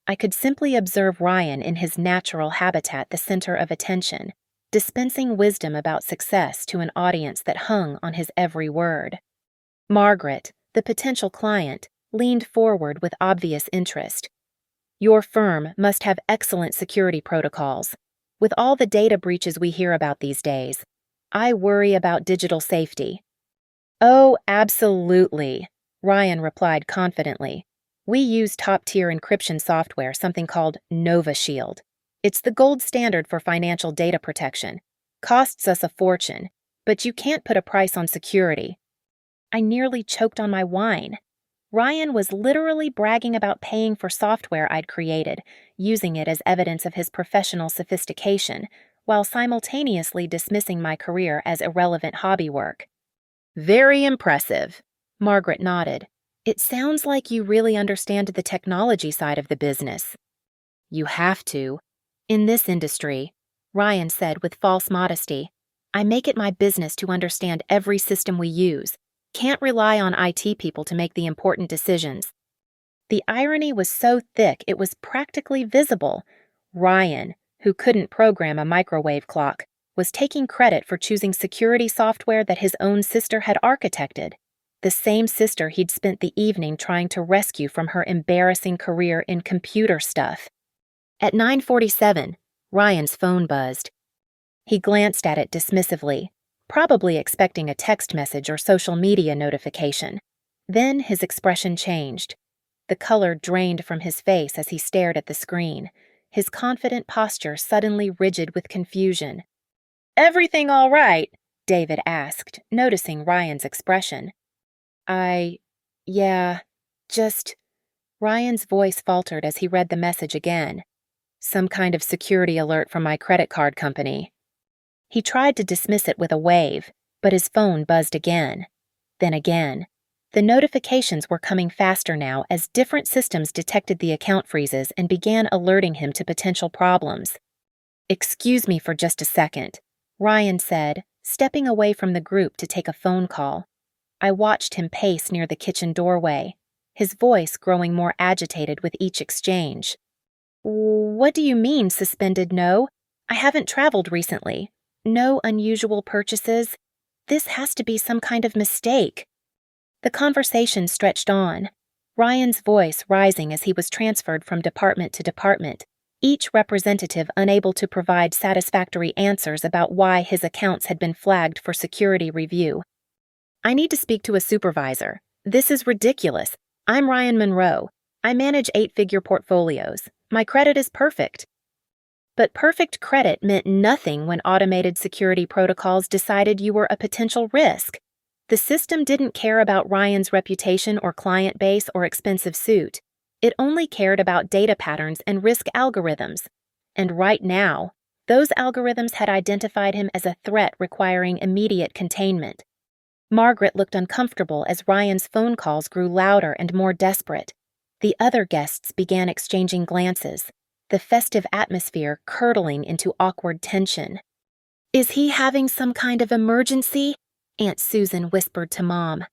I could simply observe Ryan in his natural habitat, the center of attention, dispensing wisdom about success to an audience that hung on his every word. Margaret, the potential client, leaned forward with obvious interest. "Your firm must have excellent security protocols. With all the data breaches we hear about these days, I worry about digital safety." "Oh, absolutely," Ryan replied confidently. "We use top-tier encryption software, something called Nova Shield. It's the gold standard for financial data protection. Costs us a fortune, but you can't put a price on security." I nearly choked on my wine. Ryan was literally bragging about paying for software I'd created, using it as evidence of his professional sophistication, while simultaneously dismissing my career as irrelevant hobby work. "Very impressive," Margaret nodded. "It sounds like you really understand the technology side of the business." "You have to. In this industry," Ryan said with false modesty, "I make it my business to understand every system we use, Can't rely on IT people to make the important decisions. The irony was so thick it was practically visible. Ryan, who couldn't program a microwave clock, was taking credit for choosing security software that his own sister had architected, the same sister he'd spent the evening trying to rescue from her embarrassing career in computer stuff. At 9:47, Ryan's phone buzzed. He glanced at it dismissively, probably expecting a text message or social media notification. Then his expression changed. The color drained from his face as he stared at the screen, his confident posture suddenly rigid with confusion. "Everything all right?" David asked, noticing Ryan's expression. Yeah, just..." Ryan's voice faltered as he read the message again. "Some kind of security alert from my credit card company." He tried to dismiss it with a wave, but his phone buzzed again. Then again. The notifications were coming faster now as different systems detected the account freezes and began alerting him to potential problems. "Excuse me for just a second," Ryan said, stepping away from the group to take a phone call. I watched him pace near the kitchen doorway, his voice growing more agitated with each exchange. "What do you mean, suspended no? I haven't traveled recently. No unusual purchases. This has to be some kind of mistake." The conversation stretched on, Ryan's voice rising as he was transferred from department to department, each representative unable to provide satisfactory answers about why his accounts had been flagged for security review. "I need to speak to a supervisor. This is ridiculous. I'm Ryan Monroe. I manage 8-figure portfolios. My credit is perfect." But perfect credit meant nothing when automated security protocols decided you were a potential risk. The system didn't care about Ryan's reputation or client base or expensive suit. It only cared about data patterns and risk algorithms. And right now, those algorithms had identified him as a threat requiring immediate containment. Margaret looked uncomfortable as Ryan's phone calls grew louder and more desperate. The other guests began exchanging glances, the festive atmosphere curdling into awkward tension. "Is he having some kind of emergency?" Aunt Susan whispered to Mom.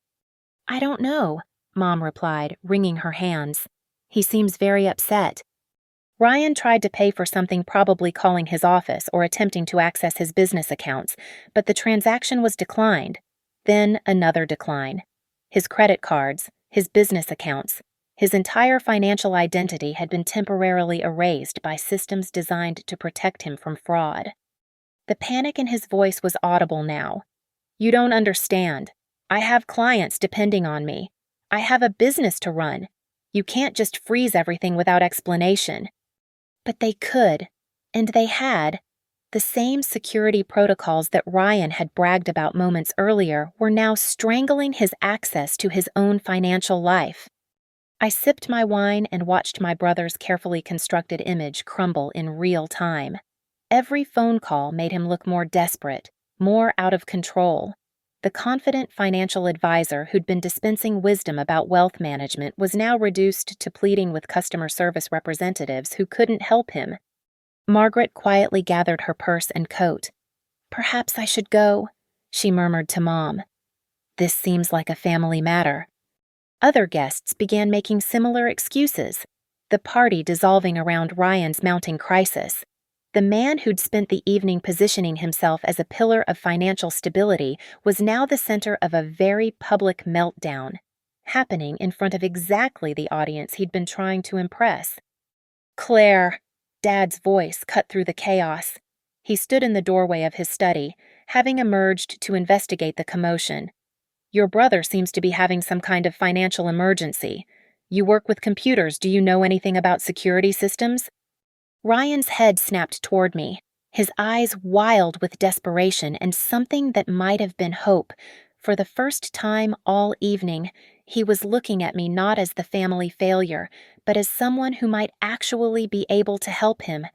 "I don't know," Mom replied, wringing her hands. "He seems very upset." Ryan tried to pay for something, probably calling his office or attempting to access his business accounts, but the transaction was declined. Then another decline. His credit cards, his business accounts, his entire financial identity had been temporarily erased by systems designed to protect him from fraud. The panic in his voice was audible now. "You don't understand. I have clients depending on me. I have a business to run. You can't just freeze everything without explanation." But they could, and they had. The same security protocols that Ryan had bragged about moments earlier were now strangling his access to his own financial life. I sipped my wine and watched my brother's carefully constructed image crumble in real time. Every phone call made him look more desperate, more out of control. The confident financial advisor who'd been dispensing wisdom about wealth management was now reduced to pleading with customer service representatives who couldn't help him. Margaret quietly gathered her purse and coat. "Perhaps I should go," she murmured to Mom. "This seems like a family matter." Other guests began making similar excuses, the party dissolving around Ryan's mounting crisis. The man who'd spent the evening positioning himself as a pillar of financial stability was now the center of a very public meltdown, happening in front of exactly the audience he'd been trying to impress. "Claire," Dad's voice cut through the chaos. He stood in the doorway of his study, having emerged to investigate the commotion. "Your brother seems to be having some kind of financial emergency. You work with computers. Do you know anything about security systems?" Ryan's head snapped toward me, his eyes wild with desperation and something that might have been hope. For the first time all evening, he was looking at me not as the family failure, but as someone who might actually be able to help him.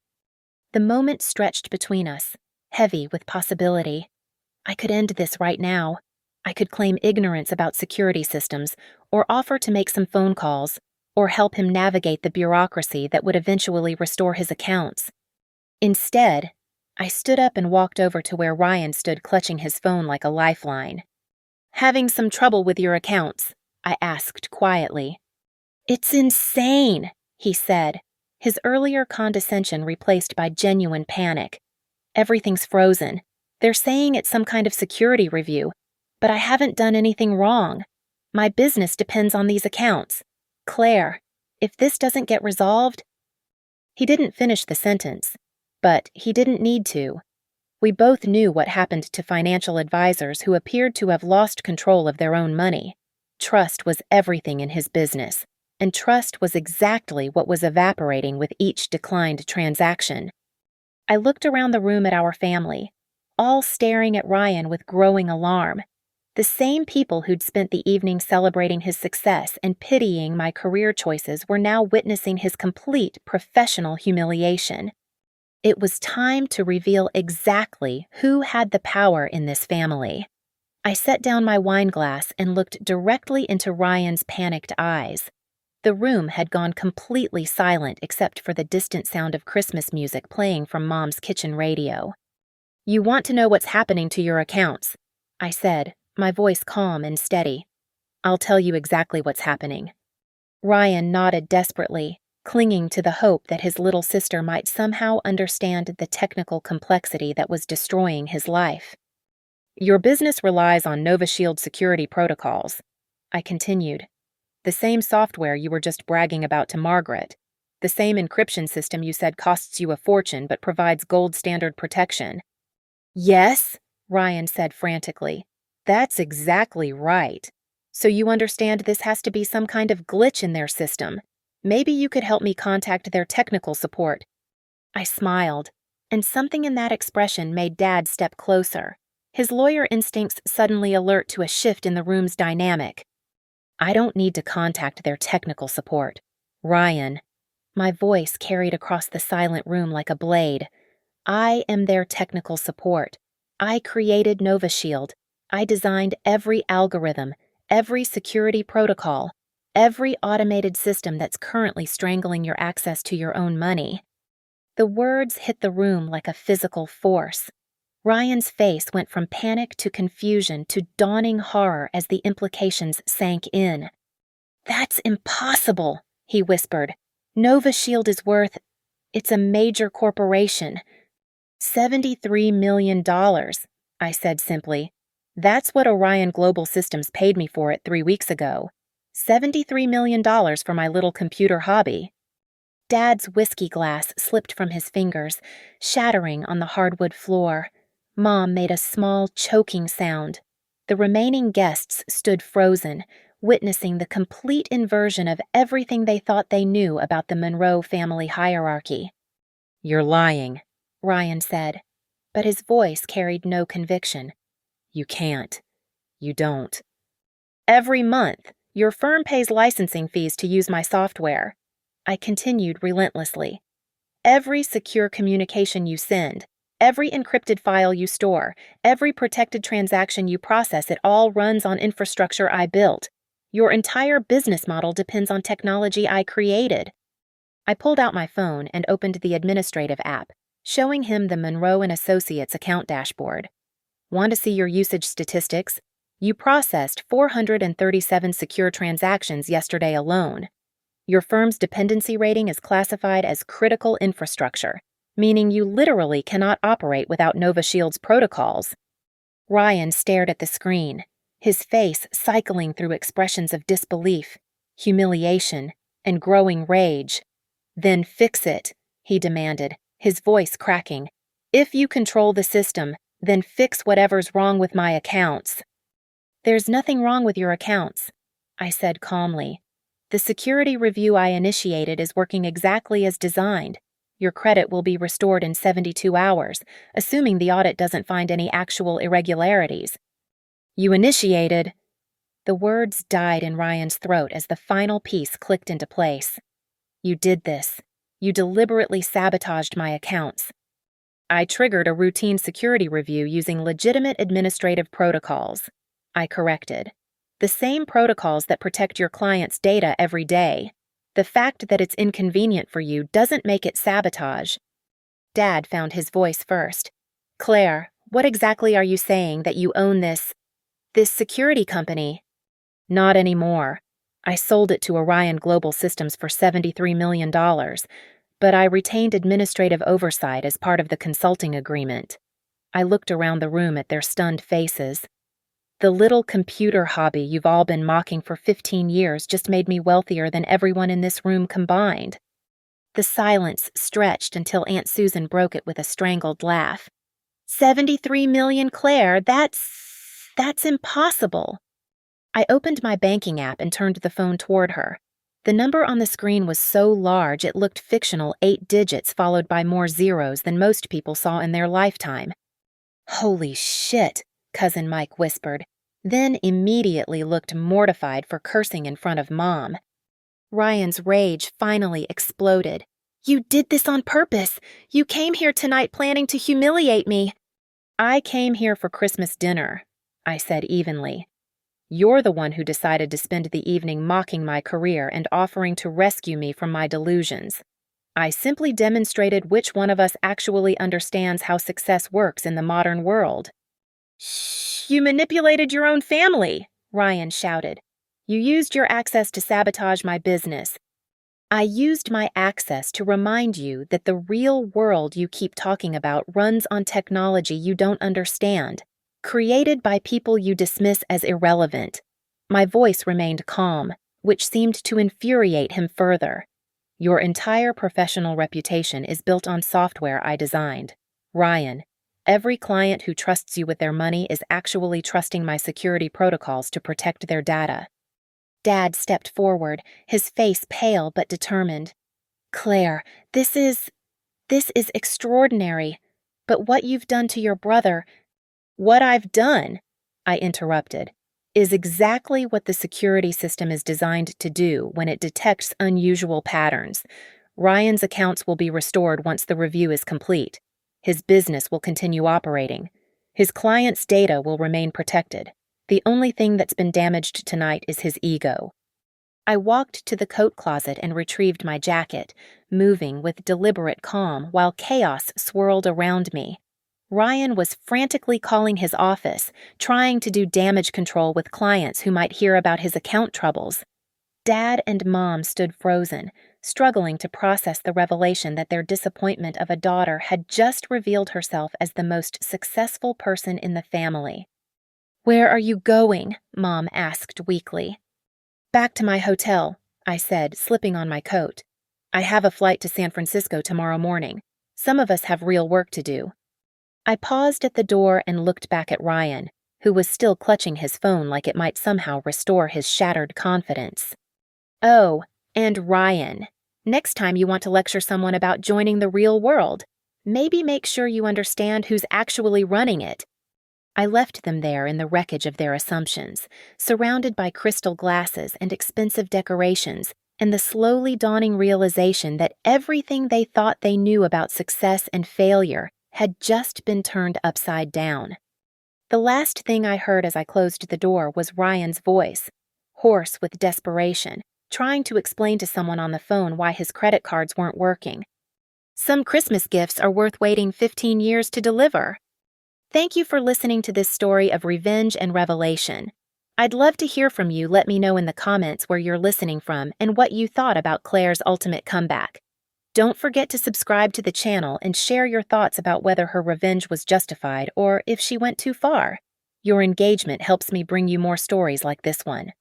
The moment stretched between us, heavy with possibility. I could end this right now. I could claim ignorance about security systems, or offer to make some phone calls, or help him navigate the bureaucracy that would eventually restore his accounts. Instead, I stood up and walked over to where Ryan stood clutching his phone like a lifeline. Having some trouble with your accounts, I asked quietly. It's insane, he said, his earlier condescension replaced by genuine panic. Everything's frozen. They're saying it's some kind of security review, but I haven't done anything wrong. My business depends on these accounts. Claire, if this doesn't get resolved... He didn't finish the sentence, but he didn't need to. We both knew what happened to financial advisors who appeared to have lost control of their own money. Trust was everything in his business, and trust was exactly what was evaporating with each declined transaction. I looked around the room at our family, all staring at Ryan with growing alarm. The same people who'd spent the evening celebrating his success and pitying my career choices were now witnessing his complete professional humiliation. It was time to reveal exactly who had the power in this family. I set down my wine glass and looked directly into Ryan's panicked eyes. The room had gone completely silent except for the distant sound of Christmas music playing from Mom's kitchen radio. You want to know what's happening to your accounts, I said, my voice calm and steady. I'll tell you exactly what's happening. Ryan nodded desperately, clinging to the hope that his little sister might somehow understand the technical complexity that was destroying his life. Your business relies on Nova Shield security protocols, I continued. The same software you were just bragging about to Margaret. The same encryption system you said costs you a fortune but provides gold standard protection. Yes, Ryan said frantically. That's exactly right. So you understand this has to be some kind of glitch in their system. Maybe you could help me contact their technical support. I smiled, and something in that expression made Dad step closer, his lawyer instincts suddenly alert to a shift in the room's dynamic. I don't need to contact their technical support. Ryan. My voice carried across the silent room like a blade. I am their technical support. I created Nova Shield. I designed every algorithm, every security protocol, every automated system that's currently strangling your access to your own money. The words hit the room like a physical force. Ryan's face went from panic to confusion to dawning horror as the implications sank in. That's impossible, he whispered. Nova Shield is worth... It's a major corporation. $73 million, I said simply. That's what Orion Global Systems paid me for it 3 weeks ago. $73 million for my little computer hobby. Dad's whiskey glass slipped from his fingers, shattering on the hardwood floor. Mom made a small, choking sound. The remaining guests stood frozen, witnessing the complete inversion of everything they thought they knew about the Monroe family hierarchy. You're lying, Ryan said, but his voice carried no conviction. You can't. You don't. Every month, your firm pays licensing fees to use my software. I continued relentlessly. Every secure communication you send, every encrypted file you store, every protected transaction you process, it all runs on infrastructure I built. Your entire business model depends on technology I created. I pulled out my phone and opened the administrative app, showing him the Monroe & Associates account dashboard. Want to see your usage statistics? You processed 437 secure transactions yesterday alone. Your firm's dependency rating is classified as critical infrastructure, meaning you literally cannot operate without Nova Shield's protocols. Ryan stared at the screen, his face cycling through expressions of disbelief, humiliation, and growing rage. Then fix it, he demanded, his voice cracking. If you control the system, then fix whatever's wrong with my accounts. There's nothing wrong with your accounts, I said calmly. The security review I initiated is working exactly as designed. Your credit will be restored in 72 hours, assuming the audit doesn't find any actual irregularities. You initiated... The words died in Ryan's throat as the final piece clicked into place. You did this. You deliberately sabotaged my accounts. I triggered a routine security review using legitimate administrative protocols. I corrected. The same protocols that protect your client's data every day. The fact that it's inconvenient for you doesn't make it sabotage. Dad found his voice first. Claire, what exactly are you saying that you own this This security company. Not anymore. I sold it to Orion Global Systems for $73 million, but I retained administrative oversight as part of the consulting agreement. I looked around the room at their stunned faces. The little computer hobby you've all been mocking for 15 years just made me wealthier than everyone in this room combined. The silence stretched until Aunt Susan broke it with a strangled laugh. 73 million, Claire, that's impossible. I opened my banking app and turned the phone toward her. The number on the screen was so large it looked fictional 8 digits followed by more zeros than most people saw in their lifetime. Holy shit, Cousin Mike whispered, then immediately looked mortified for cursing in front of Mom. Ryan's rage finally exploded. You did this on purpose. You came here tonight planning to humiliate me. I came here for Christmas dinner, I said evenly. You're the one who decided to spend the evening mocking my career and offering to rescue me from my delusions. I simply demonstrated which one of us actually understands how success works in the modern world. Shh, you manipulated your own family, Ryan shouted. You used your access to sabotage my business. I used my access to remind you that the real world you keep talking about runs on technology you don't understand, created by people you dismiss as irrelevant. My voice remained calm, which seemed to infuriate him further. Your entire professional reputation is built on software I designed. Ryan, every client who trusts you with their money is actually trusting my security protocols to protect their data. Dad stepped forward, his face pale but determined. Claire, this is extraordinary. But what you've done to your brother— What I've done, I interrupted, is exactly what the security system is designed to do when it detects unusual patterns. Ryan's accounts will be restored once the review is complete. His business will continue operating. His clients' data will remain protected. The only thing that's been damaged tonight is his ego. I walked to the coat closet and retrieved my jacket, moving with deliberate calm while chaos swirled around me. Ryan was frantically calling his office, trying to do damage control with clients who might hear about his account troubles. Dad and Mom stood frozen, struggling to process the revelation that their disappointment of a daughter had just revealed herself as the most successful person in the family. Where are you going? Mom asked weakly. Back to my hotel, I said, slipping on my coat. I have a flight to San Francisco tomorrow morning. Some of us have real work to do. I paused at the door and looked back at Ryan, who was still clutching his phone like it might somehow restore his shattered confidence. Oh, and Ryan, next time you want to lecture someone about joining the real world, maybe make sure you understand who's actually running it. I left them there in the wreckage of their assumptions, surrounded by crystal glasses and expensive decorations, and the slowly dawning realization that everything they thought they knew about success and failure had just been turned upside down. The last thing I heard as I closed the door was Ryan's voice, hoarse with desperation, trying to explain to someone on the phone why his credit cards weren't working. Some Christmas gifts are worth waiting 15 years to deliver. Thank you for listening to this story of revenge and revelation. I'd love to hear from you. Let me know in the comments where you're listening from and what you thought about Claire's ultimate comeback. Don't forget to subscribe to the channel and share your thoughts about whether her revenge was justified or if she went too far. Your engagement helps me bring you more stories like this one.